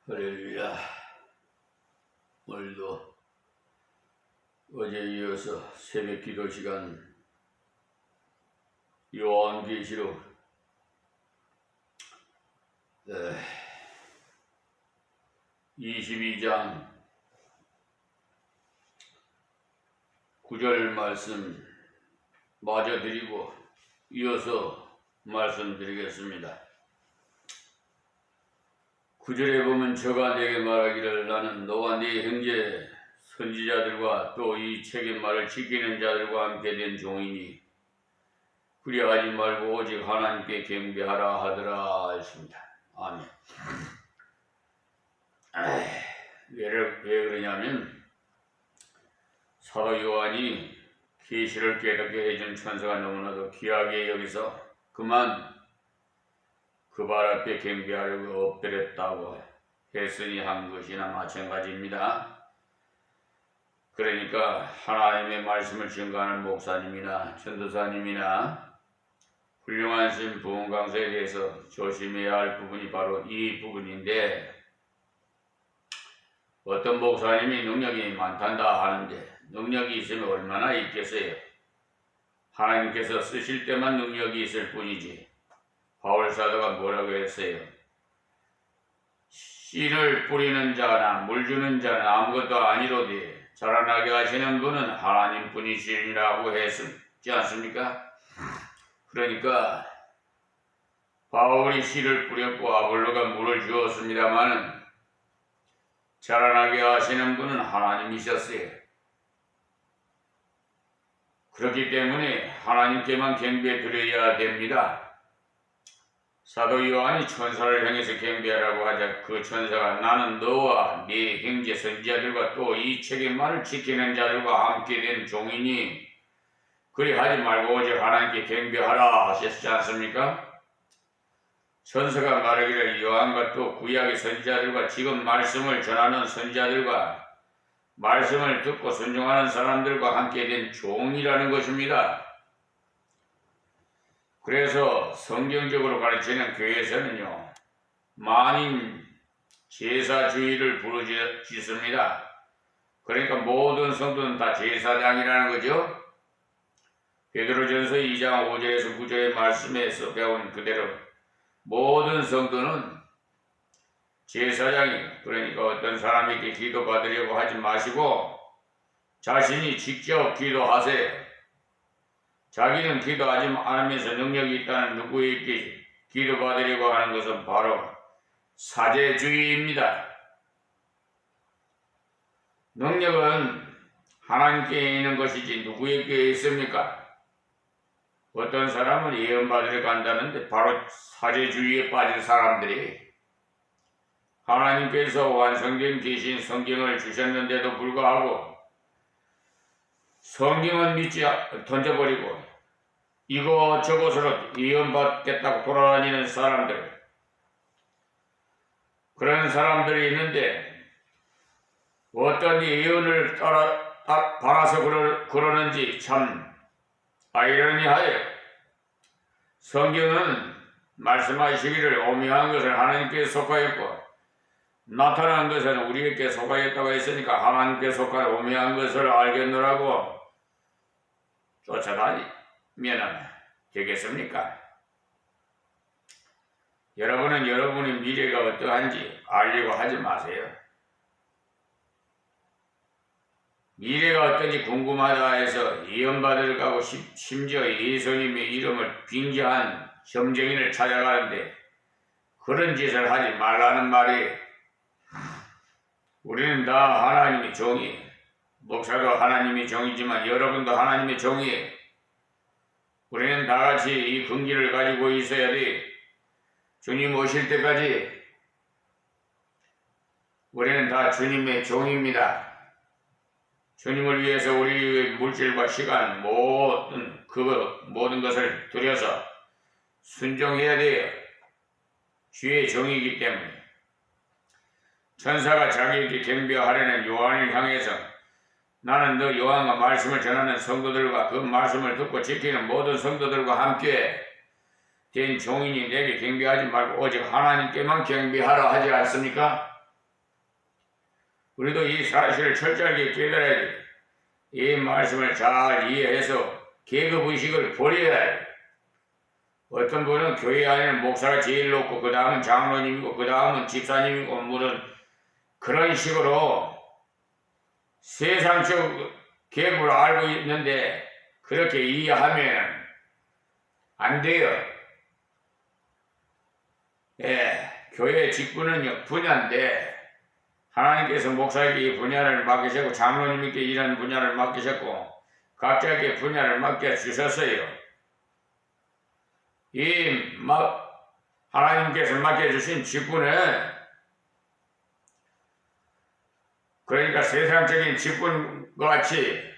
할렐루야. 오늘도 어제 이어서 새벽 기도 시간 요한계시록 22장 9절 말씀 마저 드리고 이어서 말씀드리겠습니다. 9절에 보면 저가 내게 말하기를 나는 너와 네 형제 선지자들과 또 이 책의 말을 지키는 자들과 함께 된 종이니 그리하지 말고 오직 하나님께 경배하라 하더라 했습니다. 아멘. 왜 그러냐면 사도 요한이 계시를 깨닫게 해준 천사가 너무나도 귀하게 여기서 그만 그 발 앞에 경배하려고 엎드렸다고 했으니 한 것이나 마찬가지입니다. 그러니까 하나님의 말씀을 증거하는 목사님이나 전도사님이나 훌륭한 신 부흥 강사에 대해서 조심해야 할 부분이 바로 이 부분인데, 어떤 목사님이 능력이 많단다 하는데 능력이 있으면 얼마나 있겠어요? 하나님께서 쓰실 때만 능력이 있을 뿐이지. 바울 사도가 뭐라고 했어요? 씨를 뿌리는 자나 물 주는 자는 아무것도 아니로되 자라나게 하시는 분은 하나님 뿐이시라고 했지 않습니까? 그러니까 바울이 씨를 뿌렸고 아볼로가 물을 주었습니다마는 자라나게 하시는 분은 하나님이셨어요. 그렇기 때문에 하나님께만 경배 드려야 됩니다. 사도 요한이 천사를 향해서 경배하라고 하자 그 천사가 나는 너와 네 형제 선지자들과 또 이 책의 말을 지키는 자들과 함께 된 종이니 그리 하지 말고 오직 하나님께 경배하라 하셨지 않습니까? 천사가 말하기를 요한과 또 구약의 선지자들과 지금 말씀을 전하는 선지자들과 말씀을 듣고 순종하는 사람들과 함께 된 종이라는 것입니다. 그래서 성경적으로 가르치는 교회에서는요, 만인 제사주의를 부르짖습니다. 그러니까 모든 성도는 다 제사장이라는 거죠. 베드로전서 2장 5절에서 9절의 말씀에서 배운 그대로 모든 성도는 제사장이, 그러니까 어떤 사람에게 기도받으려고 하지 마시고 자신이 직접 기도하세요. 자기는 기도하지 않으면서 능력이 있다는 누구에게 기도받으려고 하는 것은 바로 사제주의입니다. 능력은 하나님께 있는 것이지 누구에게 있습니까? 어떤 사람은 예언받으러 간다는데 바로 사제주의에 빠진 사람들이 하나님께서 완성된 계신 성경을 주셨는데도 불구하고 성경은 믿지 던져버리고 이것저것으로 예언받겠다고 돌아다니는 사람들, 그런 사람들이 있는데 어떤 예언을 받아서 그러는지 참 아이러니하여 성경은 말씀하시기를 오묘한 것을 하나님께 속하였고 나타난 것은 우리에게 속하였다고 했으니까 하나님께 속한 오묘한 것을 알겠노라고 쫓아다니면 되겠습니까? 여러분은 여러분의 미래가 어떠한지 알려고 하지 마세요. 미래가 어떤지 궁금하다 해서 예언받으러 가고 심지어 예수님의 이름을 빙자한 점쟁이를 찾아가는데 그런 짓을 하지 말라는 말이에요. 우리는 다 하나님의 종이에요. 목사도 하나님의 종이지만 여러분도 하나님의 종이에요. 우리는 다 같이 이 긍지를 가지고 있어야 돼. 주님 오실 때까지 우리는 다 주님의 종입니다. 주님을 위해서 우리의 물질과 시간 모든 것을 들여서 순종해야 돼요. 주의 종이기 때문에. 천사가 자기에게 경배하려는 요한을 향해서 나는 너 요한과 말씀을 전하는 성도들과 그 말씀을 듣고 지키는 모든 성도들과 함께 된 종이니 내게 경배하지 말고 오직 하나님께만 경배하라 하지 않습니까? 우리도 이 사실을 철저하게 깨달아야 돼. 이 말씀을 잘 이해해서 계급의식을 버려야 해. 어떤 분은 교회 안에는 목사가 제일 높고 그 다음은 장로님이고 그 다음은 집사님이고 무슨 그런 식으로 세상적 계급을 알고 있는데 그렇게 이해하면 안 돼요. 예, 교회 직분은 분야인데 하나님께서 목사에게 이 분야를 맡기셨고 장로님께 이런 분야를 맡기셨고 각자에게 분야를 맡겨주셨어요. 하나님께서 맡겨주신 직분은 그러니까 세상적인 직분과 같이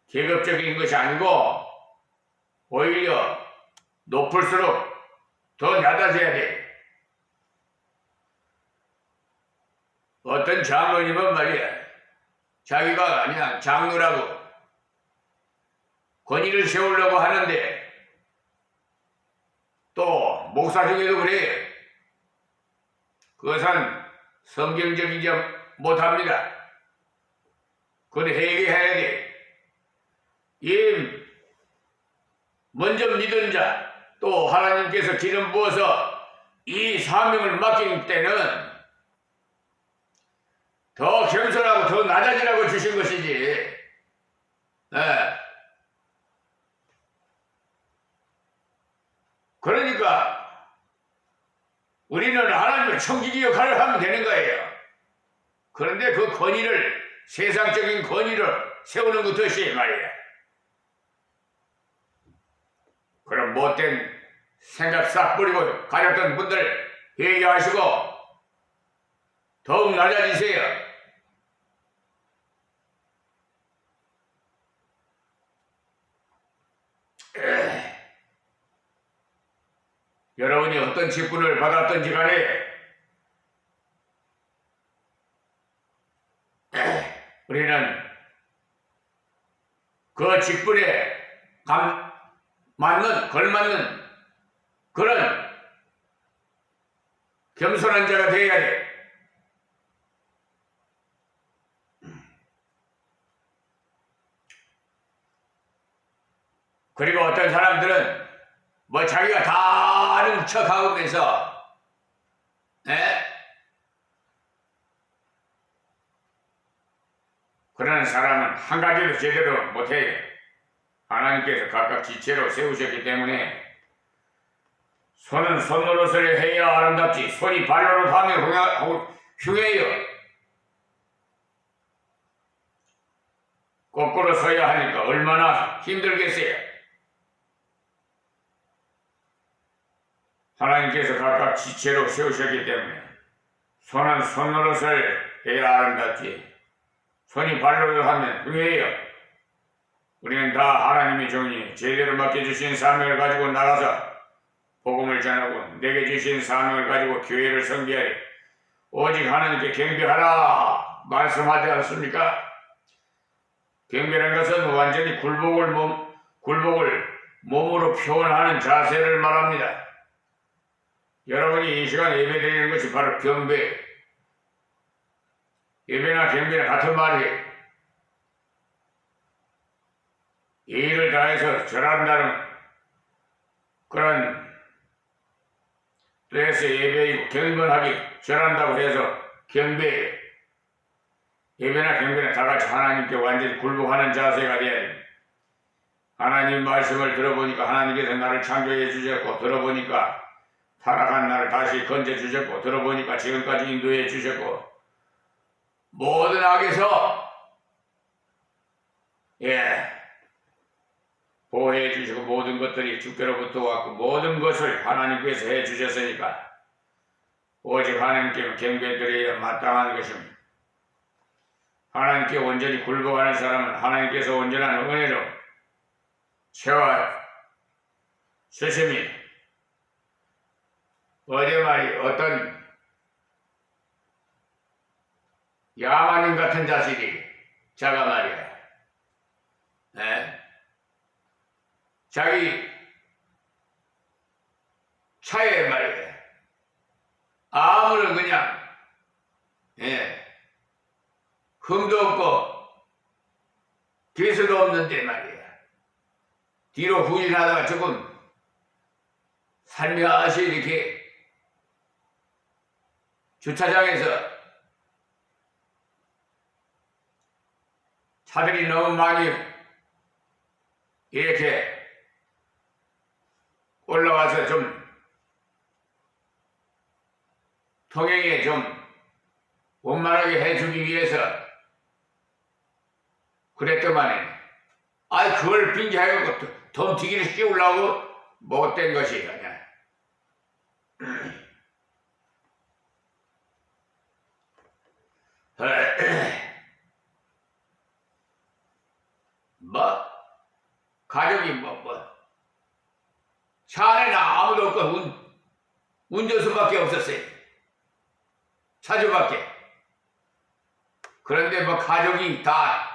계급적인 것이 아니고 오히려 높을수록 더 낮아져야 돼. 어떤 장로님은 말이야 자기가 그냥 장로라고 권위를 세우려고 하는데 또 목사 중에도 그래. 그것은 성경적이지 못합니다. 그건 회개해야 돼. 먼저 믿은 자, 또 하나님께서 기름 부어서 이 사명을 맡긴 때는 더 겸손하고 더 낮아지라고 주신 것이지. 그러니까 우리는 하나님의 청지기 역할을 하면 되는 거예요. 그런데 그 권위를 세상적인 권위를 세우는 것이 말이에요. 그럼 못된 생각 싹 버리고 가졌던 분들 회개하시고 더욱 낮아지세요. 여러분이 어떤 직분을 받았던지 간에 우리는 그 직분에 걸맞는 그런 겸손한 자가 되어야 돼. 그리고 어떤 사람들은 자기가 다 아는 척 하면서 그러는 사람은 한 가지도 제대로 못해요. 하나님께서 각각 지체로 세우셨기 때문에 손은 손노릇을 해야 아름답지 손이 발로릇 하면 흉해요. 거꾸로 서야 하니까 얼마나 힘들겠어요. 하나님께서 각각 지체로 세우셨기 때문에 손은 손노릇을 해야 아름답지 손이 발로릇 하면 흉해요. 우리는 다 하나님의 종이 제대로 맡겨주신 사명을 가지고 나가서 복음을 전하고 내게 주신 사명을 가지고 교회를 섬기하리. 오직 하나님께 경배하라 말씀하지 않습니까? 경배라는 것은 완전히 굴복을 몸으로 표현하는 자세를 말합니다. 여러분이 이 시간 예배드리는 것이 바로 경배. 예배나 경배는 같은 말이에요. 예의를 다해서 절한다는 그런 뜻에서 예배이고 경건하게 절한다고 해서 경배예요. 예배나 경배는 다같이 하나님께 완전히 굴복하는 자세가 돼야 됩니다. 하나님 말씀을 들어보니까 하나님께서 나를 창조해 주셨고 들어보니까 타락한 나를 다시 건져 주셨고 들어보니까 지금까지 인도해 주셨고 모든 악에서 보호해 주시고 모든 것들이 주께로부터 왔고 모든 것을 하나님께서 해 주셨으니까 오직 하나님께 경배드려야 마땅한 것입니다. 하나님께 온전히 굴복하는 사람은 하나님께서 온전한 은혜로 채워 주십니다. 어제 말이 어떤 야만인 같은 자식이 자가 말이야. 자기 차에 말이야. 아무런 그냥 뒤로 후진하다가 조금 살며시 이렇게 주차장에서 차들이 너무 많이 이렇게 올라와서 좀 통행에 좀 원만하게 해주기 위해서 그랬더만은 그걸 빙자해갖고 덤튀기를 씌우려고 못된 것이 그냥 가족이 차 안에는 아무도 없고 운전수밖에 없었어요. 차주밖에. 그런데 가족이 다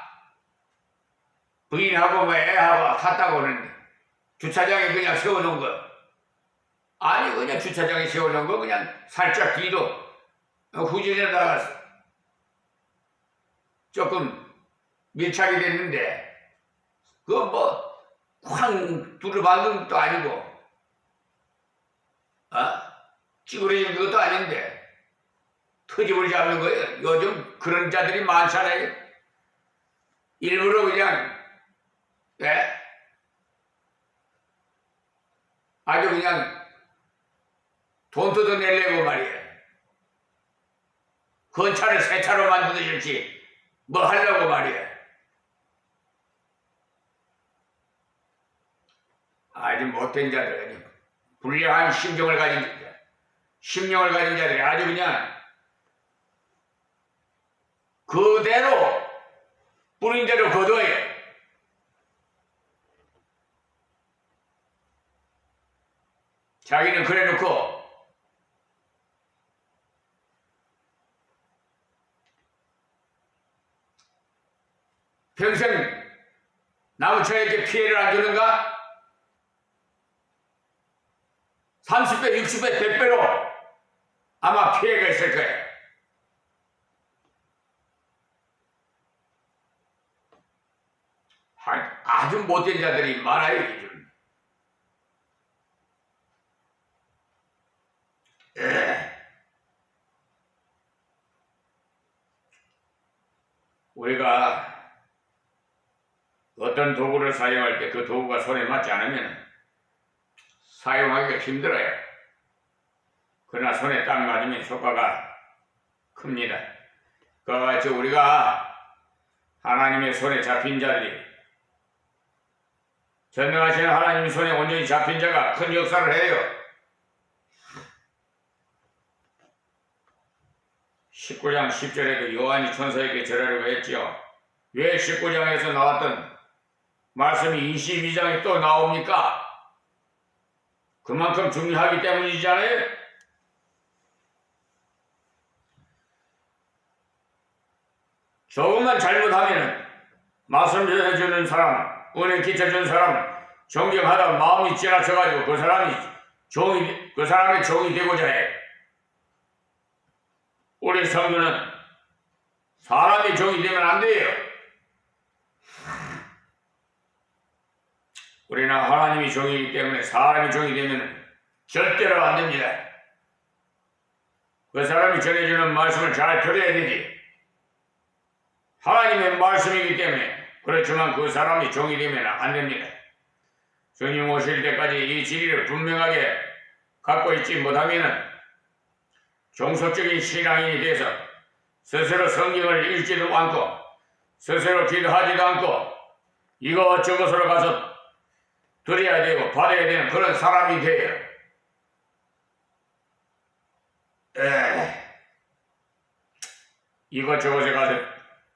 부인하고 애하고 탔다고는 주차장에 그냥 세워놓은 거. 아니 그냥 주차장에 세워놓은 거 그냥 살짝 뒤로 후진해 나갔어. 조금 밀착이 됐는데 그거 쾅 두루박는 것도 아니고 찌그러진 것도 아닌데 터집을 잡는 거예요. 요즘 그런 자들이 많잖아요. 일부러 그냥 아주 그냥 돈 뜯어내려고 말이에요. 건차를 새 차로 만들어줄지 뭐 하려고 말이에요. 아주 못된 자들, 불량한 심령을 가진 자들이 아주 그냥 그대로 뿌린 대로 거둬요. 자기는 그래놓고 평생 남의 차에게 피해를 안 주는가? 30배, 60배, 100배로 아마 피해가 있을 거예요. 아주 못된 자들이 많아요, 요즘. 우리가 어떤 도구를 사용할 때 그 도구가 손에 맞지 않으면 사용하기가 힘들어요. 그러나 손에 딱 맞으면 효과가 큽니다. 그와 같이 우리가 하나님의 손에 잡힌 자들이 전능하시는 하나님 손에 온전히 잡힌 자가 큰 역사를 해요. 19장 10절에도 요한이 천사에게 절하려고 했지요. 왜 19장에서 나왔던 말씀이 22장에 또 나옵니까? 그만큼 중요하기 때문이잖아요. 조금만 잘못하면 말씀 전해주는 사람, 은혜 끼쳐준 사람, 존경하다 마음이 지나쳐가지고 그 사람의 종이 되고자 해. 우리 성도는 사람의 종이 되면 안 돼요. 우리는 하나님이 종이기 때문에 사람이 종이 되면 절대로 안 됩니다. 그 사람이 전해주는 말씀을 잘 들어야 되지. 하나님의 말씀이기 때문에. 그렇지만 그 사람이 종이 되면 안 됩니다. 주님 오실 때까지 이 진리를 분명하게 갖고 있지 못하면 종속적인 신앙인이 돼서 스스로 성경을 읽지도 않고 스스로 기도하지도 않고 이것저것으로 가서 드려야 되고 받아야 되는 그런 사람이 돼요. 이것저것에 가서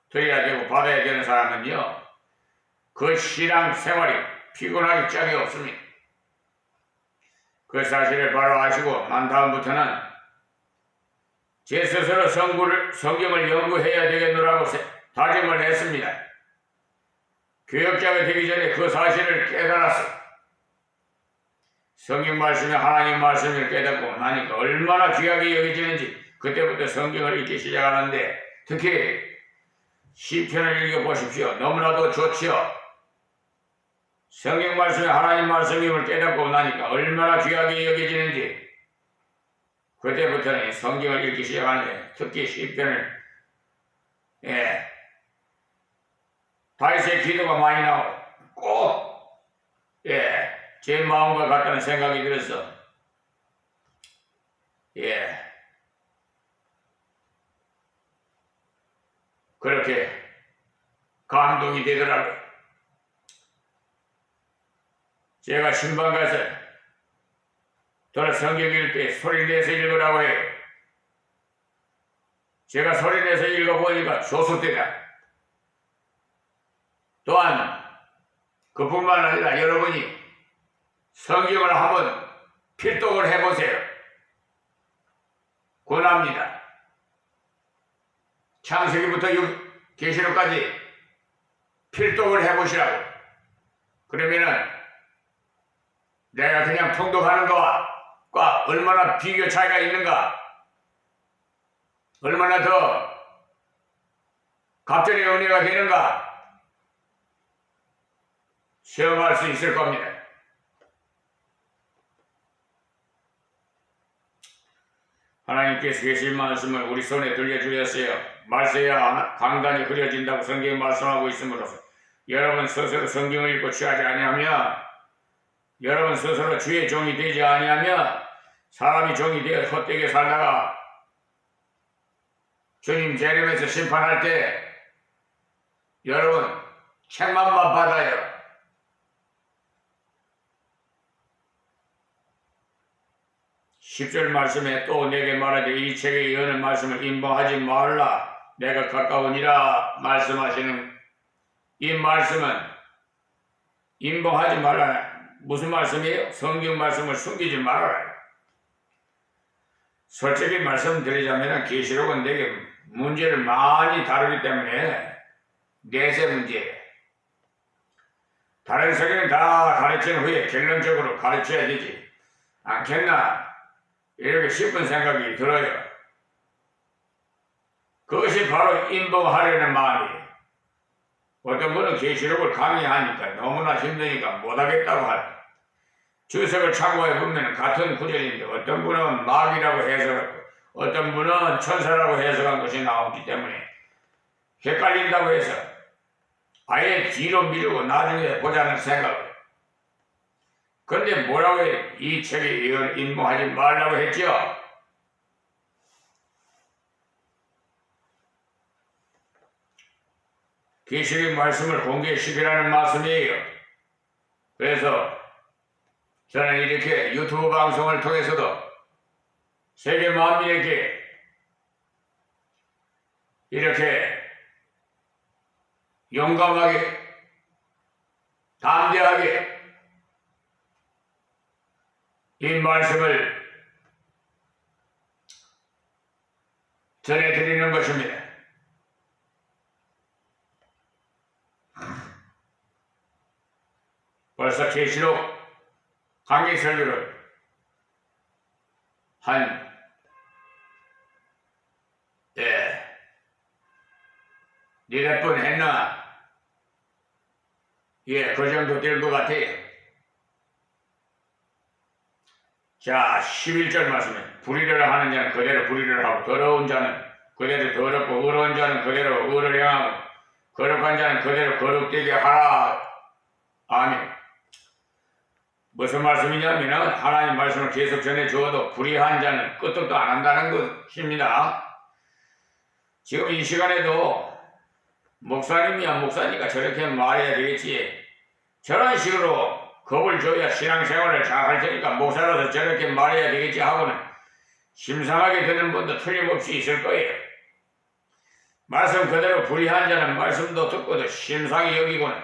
드려야 되고 받아야 되는 사람은요, 그 신앙 생활이 피곤하기 짝이 없습니다. 그 사실을 바로 아시고 난 다음부터는 제 스스로 성경을 연구해야 되겠노라고 다짐을 했습니다. 교역자가 되기 전에 그 사실을 깨달았어요. 성경 말씀이 하나님 말씀을 깨닫고 나니까 얼마나 귀하게 여겨지는지 그때부터 성경을 읽기 시작하는데 특히 시편을 읽어보십시오. 너무나도 좋지요. 성경 말씀이 하나님 말씀임을 깨닫고 나니까 얼마나 귀하게 여겨지는지 그때부터는 성경을 읽기 시작하는데 특히 시편을 다윗의 기도가 많이 나오고 꼭 제 마음과 같다는 생각이 들어서 그렇게 감동이 되더라고요. 제가 신방 가서 성경 읽을 때 소리 내서 읽으라고 해요. 제가 소리 내서 읽어보니까 조숙되다. 또한 그뿐만 아니라 여러분이 성경을 한번 필독을 해보세요. 권합니다. 창세기부터 계시록까지 필독을 해보시라고. 그러면은 내가 그냥 통독하는 거와 얼마나 비교 차이가 있는가, 얼마나 더 갑절의 은혜가 되는가 시험할 수 있을 겁니다. 하나님께서 계신 말씀을 우리 손에 들려주셨어요. 말세야 강단이 흐려진다고 성경이 말씀하고 있으므로서 여러분 스스로 성경을 읽고 취하지 아니하면, 여러분 스스로 주의 종이 되지 아니하면 사람이 종이 되어 헛되게 살다가 주님 재림에서 심판할 때 여러분 책망만 받아요. 10절 말씀에 또 내게 말하되 이 책에 여는 말씀을 임봉하지 말라 내가 가까우니라 말씀하시는 이 말씀은 임봉하지 말라. 무슨 말씀이에요? 성경 말씀을 숨기지 말아라. 솔직히 말씀드리자면 계시록은 되게 문제를 많이 다루기 때문에 내세 문제, 다른 성경은 다 가르친 후에 결론적으로 가르쳐야 되지 않겠나 이렇게 싶은 생각이 들어요. 그것이 바로 임봉하려는 마음이에요. 어떤 분은 계시록을 강의하니까 너무나 힘드니까 못하겠다고 할 주석을 참고해 보면 같은 구절인데 어떤 분은 마귀라고 해석하고 어떤 분은 천사라고 해석한 것이 나오기 때문에 헷갈린다고 해서 아예 뒤로 미루고 나중에 보자는 생각을. 그런데 뭐라고 해요? 이 책에 임봉하지 말라고 했죠. 계시록 말씀을 공개시키라는 말씀이에요. 그래서 저는 이렇게 유튜브 방송을 통해서도 세계 만민에게 이렇게 용감하게 담대하게 이 말씀을 전해드리는 것입니다. 벌써 계시록 강의 설교를 네댓 번 했나? 그 정도 될 것 같아요. 자, 11절 말씀에 불의를 하는 자는 그대로 불의를 하고 더러운 자는 그대로 더럽고 의로운 자는 그대로 의를 행하고 거룩한 자는 그대로 거룩되게 하라. 아멘. 무슨 말씀이냐면 하나님 말씀을 계속 전해주어도 불의한 자는 끄떡도 안 한다는 것입니다. 지금 이 시간에도 목사님이야 목사니까 저렇게 말해야 되겠지. 저런 식으로 겁을 줘야 신앙생활을 잘 할 테니까 목사로서 저렇게 말해야 되겠지 하고는 심상하게 되는 분도 틀림없이 있을 거예요. 말씀 그대로 불의한 자는 말씀도 듣고도 심상히 여기고는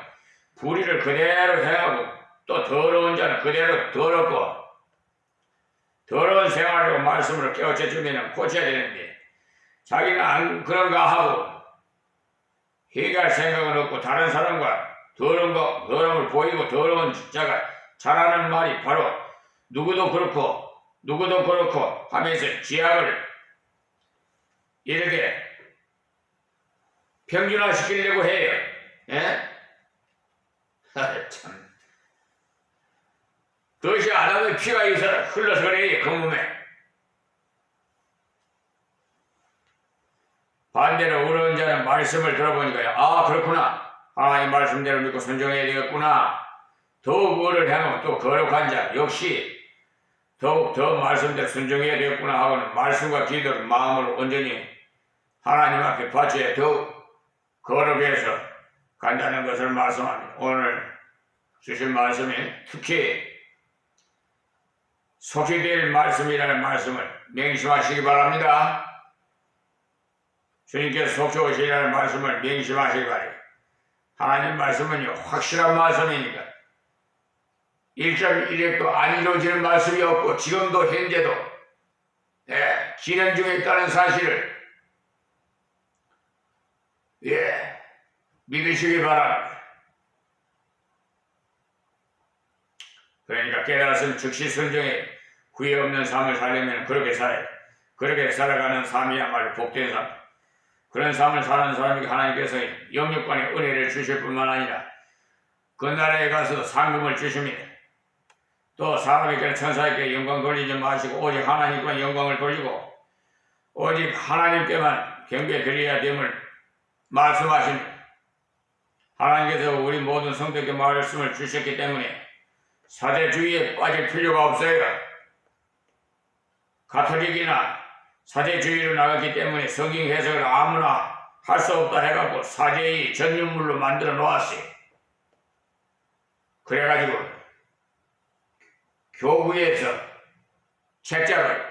불의를 그대로 행하고 또 더러운 자는 그대로 더럽고 더러운 생활로 말씀을 깨우쳐주면 고쳐야 되는데 자기는 안 그런가 하고 회개할 생각은 없고 다른 사람과 더러움을 보이고 더러운 자가 잘하는 말이 바로 누구도 그렇고 하면서 지향을 이렇게 평준화시키려고 해요. 참 그것이 아담의 피가 흘러서 그래 그 몸에. 반대로 어려운 자는 말씀을 들어보니까 아 그렇구나, 하나님 말씀대로 믿고 순종해야 되겠구나. 더욱 어를 행하고 또 거룩한 자 역시 더욱 더 말씀대로 순종해야 되겠구나 하고는 말씀과 기도를 마음을 온전히 하나님 앞에 바쳐야 더욱 거룩해서 간다는 것을 말씀합니다. 오늘 주신 말씀이 특히 속히 될 말씀이라는 말씀을 명심하시기 바랍니다. 주님께서 속히 오시라는 말씀을 명심하시기 바랍니다. 하나님 말씀은요 확실한 말씀이니까 1절 1획도 안 이루어지는 말씀이 없고 지금도 현재도 진행 중에 있다는 사실을 믿으시기 바랍니다. 그러니까 깨달았으면 즉시 순종해 후회 없는 삶을 살려면 그렇게 살아야 돼. 그렇게 살아가는 삶이야말로 복된 삶. 그런 삶을 사는 사람에게 하나님께서 영육간의 은혜를 주실 뿐만 아니라 그 나라에 가서 상금을 주십니다. 또 사람에게는 천사에게 영광 돌리지 마시고 오직 하나님께만 영광을 돌리고 오직 하나님께만 경배 드려야 됨을 말씀하십니다. 하나님께서 우리 모든 성도에게 말씀을 주셨기 때문에 사제주의에 빠질 필요가 없어요. 가톨릭이나 사제주의로 나갔기 때문에 성경 해석을 아무나 할 수 없다 해갖고 사제의 전유물로 만들어 놓았어요. 그래가지고 교구에서 책자로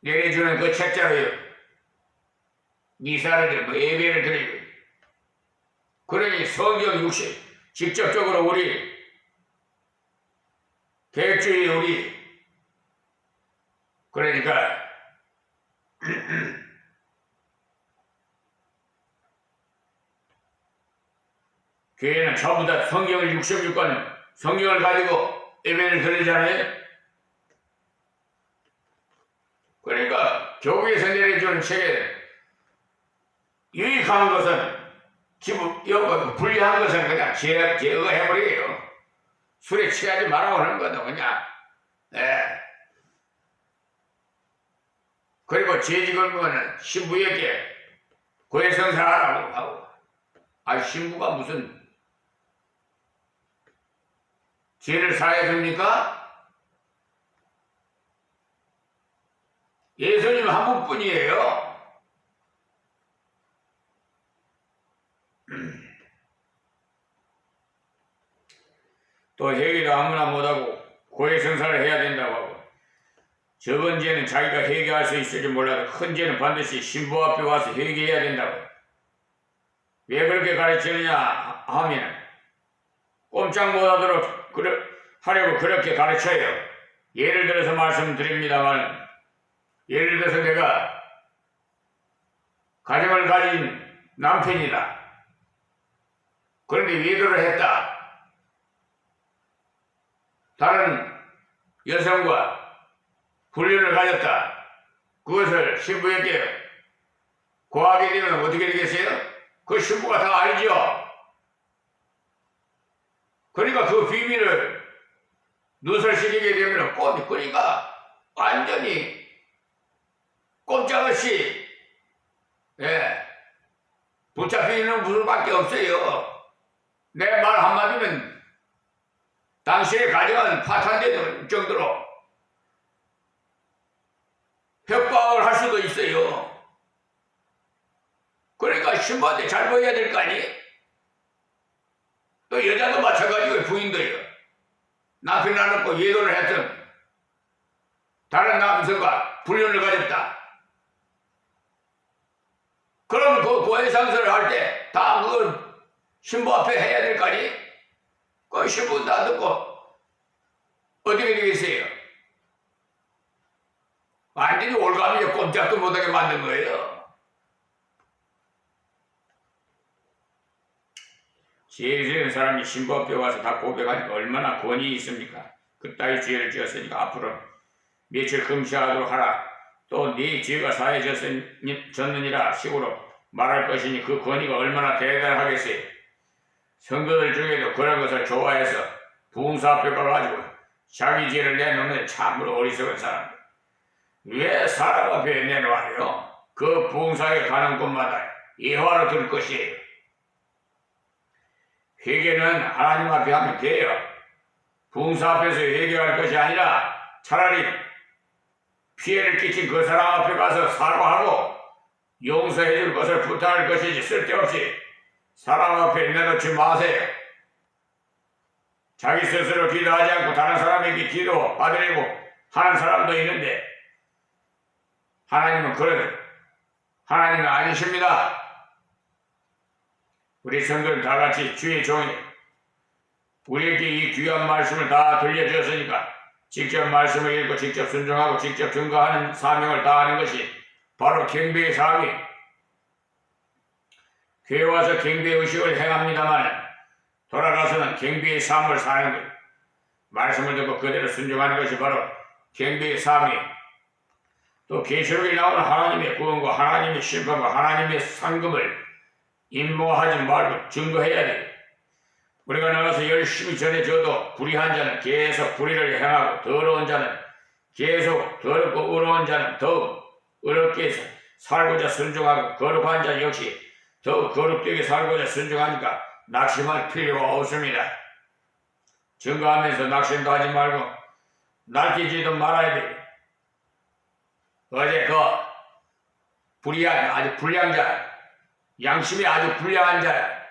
내려주는 그 책자로요 미사를 드리고 예배를 드리고, 그러니 성경 60 직접적으로 우리 개혁주의 우리 그러니까 교회는 전부 다 성경을 66권 성경을 가지고 예배를 드리잖아요. 그러니까 교회에서 내려주는 책에 유익한 것은 불리한 것은 그냥 제거해버려요. 술에 취하지 말라고 하는 거다 그냥. 그리고 죄직을 보면 신부에게 고해성사하라고 하고, 신부가 무슨 죄를 사해 줍니까? 예수님 한 분뿐이에요. 또 회개도 아무나 못하고 고해성사를 해야 된다고 하고, 적은 죄는 자기가 회개할 수 있을지 몰라도 큰 죄는 반드시 신부 앞에 와서 회개해야 된다고. 왜 그렇게 가르치느냐 하면 꼼짝 못하도록 하려고 그렇게 가르쳐요. 예를 들어서 말씀드립니다만, 예를 들어서 내가 가정을 가진 남편이다. 그런데 외도를 했다. 다른 여성과 불륜을 가졌다. 그것을 신부에게 고하게 되면 어떻게 되겠어요? 그 신부가 다 알죠. 그러니까 그 비밀을 누설시키게 되면 그러니까 완전히 꼼짝없이 붙잡히는 부분밖에 없어요. 내 말 한마디면 당신의 가정은 파탄되는 정도로 협박을 할 수도 있어요. 그러니까 신부한테 잘 보여야 될 거 아니? 또 여자도 마찬가지고 부인도요. 남편 안 놓고 외도를 했던 다른 남성과 불륜을 가졌다. 그럼 그 고해상사를 할 때 다 그 신부 앞에 해야 될 거 아니? 그 신부 다 듣고 어떻게 되겠어요? 완전히 올가미에 꼼짝도 못하게 만든 거예요. 죄를 지은 사람이 신부 앞에 와서 다 고백하니까 얼마나 권위 있습니까? 그따위 죄를 지었으니까 앞으로 며칠 금시하도록 하라. 또 네 죄가 사해졌느니라 식으로 말할 것이니 그 권위가 얼마나 대단하겠어요. 성도들 중에도 그런 것을 좋아해서 부흥사 앞에 가가지고 자기 죄를 내놓는 참으로 어리석은 사람. 왜 사람 앞에 내놓아요? 그 부흥사에 가는 곳마다 예화로 들 것이에요. 회개는 하나님 앞에 하면 돼요. 부흥사 앞에서 회개할 것이 아니라 차라리 피해를 끼친 그 사람 앞에 가서 사과하고 용서해 줄 것을 부탁할 것이지 쓸데없이 사람 앞에 내놓지 마세요. 자기 스스로 기도하지 않고 다른 사람에게 기도 받으려고 하는 사람도 있는데 하나님은 하나님은 아니십니다. 우리 성도들 다 같이 주의 종이 우리에게 이 귀한 말씀을 다 들려주었으니까 직접 말씀을 읽고 직접 순종하고 직접 증거하는 사명을 다하는 것이 바로 경배의 삶이에요. 교회 와서 경배 의식을 행합니다만 돌아가서는 경배의 삶을 사는 거예요. 말씀을 듣고 그대로 순종하는 것이 바로 경배의 삶이에요. 또 계시록에 나오는 하나님의 구원과 하나님의 심판과 하나님의 상급을 임모하지 말고 증거해야 돼요. 우리가 나가서 열심히 전해줘도 불의한 자는 계속 불의를 행하고 더러운 자는 계속 더럽고 의로운 자는 더욱 의롭게 살고자 순종하고 거룩한 자 역시 더욱 거룩되게 살고자 순종하니까 낙심할 필요가 없습니다. 증거하면서 낙심도 하지 말고 날뛰지도 말아야 돼요. 어제 불의한 아주 불량한 자, 양심이 아주 불량한 자야.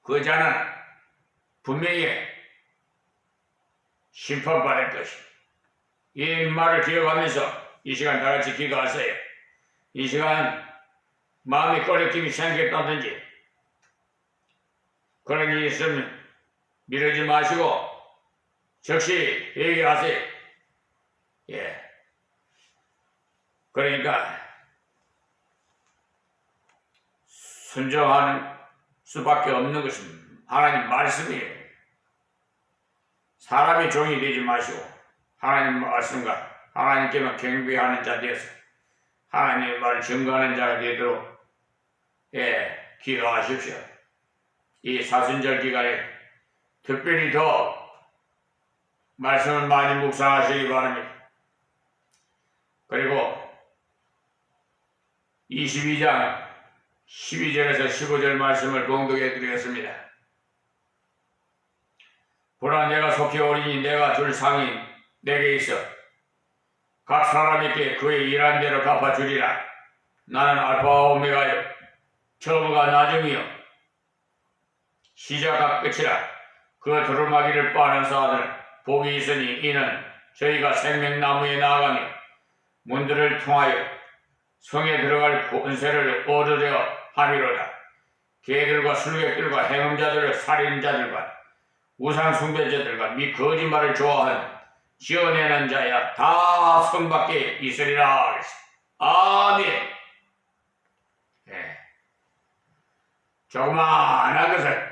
그 자는 분명히 심판받을 것이다. 이 말을 기억하면서 이 시간 다 같이 기도하세요. 이 시간 마음이 꺼려짐이 생겼다든지 그런 일이 있으면 미루지 마시고 즉시 얘기하세요. 예. 그러니까 순종하는 수밖에 없는 것은 하나님 말씀이에요. 사람의 종이 되지 마시고 하나님 말씀과 하나님께만 경배하는 자 되어서 하나님의 말을 증거하는 자가 되도록 기도하십시오. 이 사순절 기간에 특별히 더 말씀을 많이 묵상하시기 바랍니다. 그리고 22장 12절에서 15절 말씀을 봉독해 드리겠습니다. 보라 내가 속히 오리니 내가 줄 상이 내게 있어 각 사람에게 그의 일한 대로 갚아주리라. 나는 알파와 오메가요 처음과 나중이요 시작과 끝이라. 그 두루마기를 빠는 자들은 복이 있으니 이는 저희가 생명나무에 나아가며 문들을 통하여 성에 들어갈 권세를 얻으려 함이로다. 개들과 술객들과 행음자들과 살인자들과 우상숭배자들과 미 거짓말을 좋아하는 지어내는 자야 다 성 밖에 있으리라. 아멘. 조그마한 것을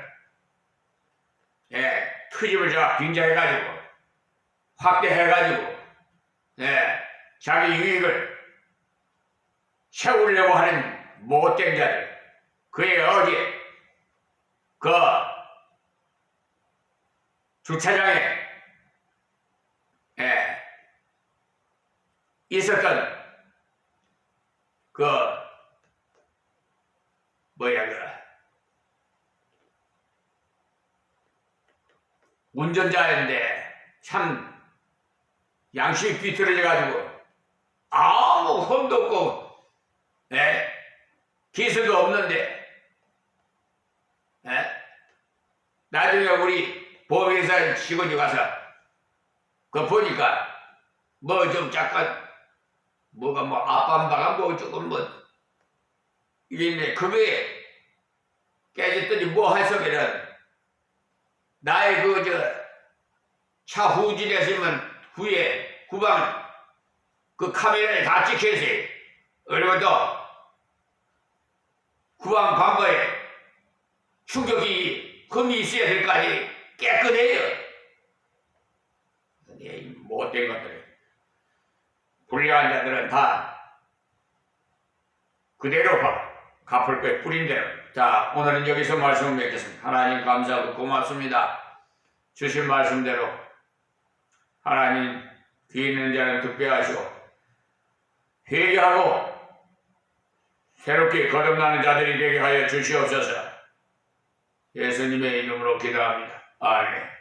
트집을 빙자해가지고 확대해가지고 자기 유익을 채우려고 하는 못된 자들, 그의 어제 그 주차장에 있었던 운전자인데 참 양심이 비틀어져가지고 아무 흠도 없고 기술도 없는데 나중에 우리 보험회사 직원이 가서 보니까 좀 잠깐 뭐가 아빤바가 조금 이게 급여에 깨졌더니 해석에는 나의 차 후진했으면 후에 후방 카메라에 다 찍혀있어요. 그리고 또 후방 범퍼에 충격이 흠이 있어야 될 거 아니에요. 깨끗해요. 못된 것들 불량한 자들은 다 그대로 갚을 거예요. 뿌린 대로. 자, 오늘은 여기서 말씀을 맺겠습니다. 하나님 감사하고 고맙습니다. 주신 말씀대로 하나님 귀 있는 자는 듣게 하시고 회개하고 새롭게 거듭나는 자들이 되게 하여 주시옵소서. 예수님의 이름으로 기도합니다. 아멘.